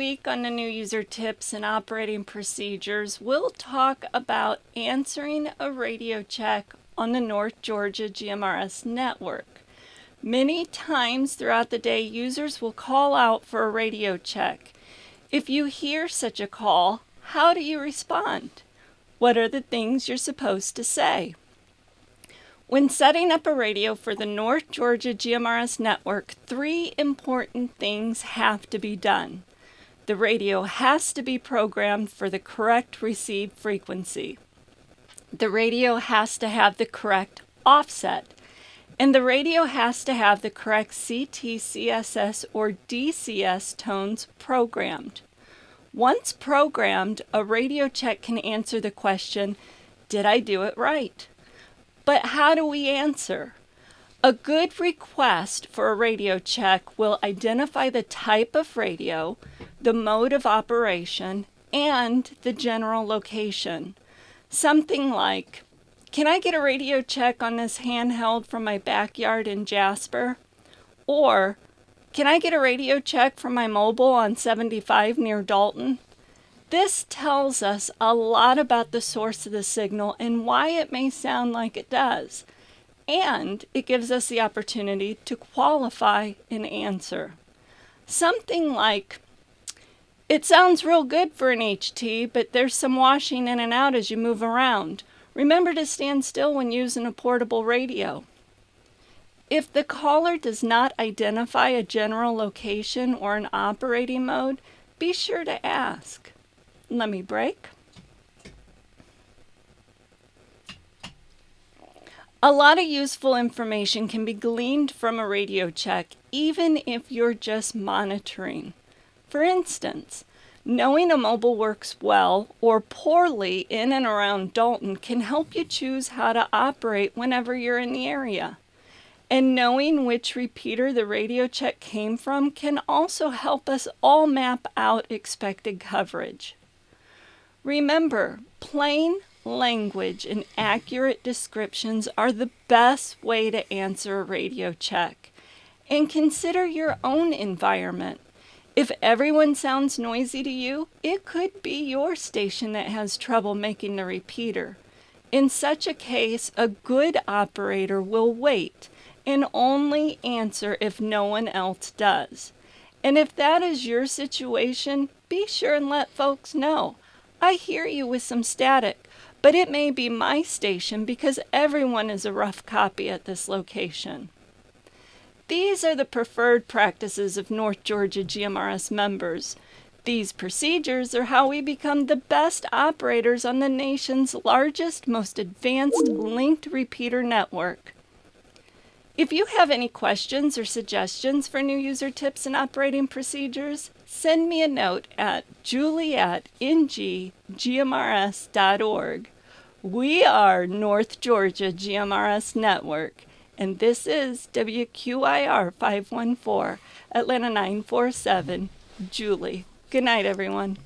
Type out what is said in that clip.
week on the new user tips and operating procedures, we'll talk about answering a radio check on the North Georgia GMRS network. Many times throughout the day, users will call out for a radio check. If you hear such a call, how do you respond? What are the things you're supposed to say? When setting up a radio for the North Georgia GMRS network, 3 important things have to be done. The radio has to be programmed for the correct receive frequency. The radio has to have the correct offset. And the radio has to have the correct CT, CSS, or DCS tones programmed. Once programmed, a radio check can answer the question, did I do it right? But how do we answer? A good request for a radio check will identify the type of radio, the mode of operation, and the general location. Something like, can I get a radio check on this handheld from my backyard in Jasper? Or, can I get a radio check from my mobile on 75 near Dalton? This tells us a lot about the source of the signal and why it may sound like it does. And it gives us the opportunity to qualify an answer. Something like, it sounds real good for an HT, but there's some washing in and out as you move around. Remember to stand still when using a portable radio. If the caller does not identify a general location or an operating mode, be sure to ask. Let me break. A lot of useful information can be gleaned from a radio check, even if you're just monitoring. For instance, knowing a mobile works well or poorly in and around Dalton can help you choose how to operate whenever you're in the area. And knowing which repeater the radio check came from can also help us all map out expected coverage. Remember, plain language and accurate descriptions are the best way to answer a radio check. And consider your own environment. If everyone sounds noisy to you, it could be your station that has trouble making the repeater. In such a case, a good operator will wait and only answer if no one else does. And if that is your situation, be sure and let folks know. I hear you with some static, but it may be my station because everyone is a rough copy at this location. These are the preferred practices of North Georgia GMRS members. These procedures are how we become the best operators on the nation's largest, most advanced linked repeater network. If you have any questions or suggestions for new user tips and operating procedures, send me a note at julie@nggmrs.org. We are North Georgia GMRS Network, and this is WQIR 514, Atlanta 947, Julie. Good night, everyone.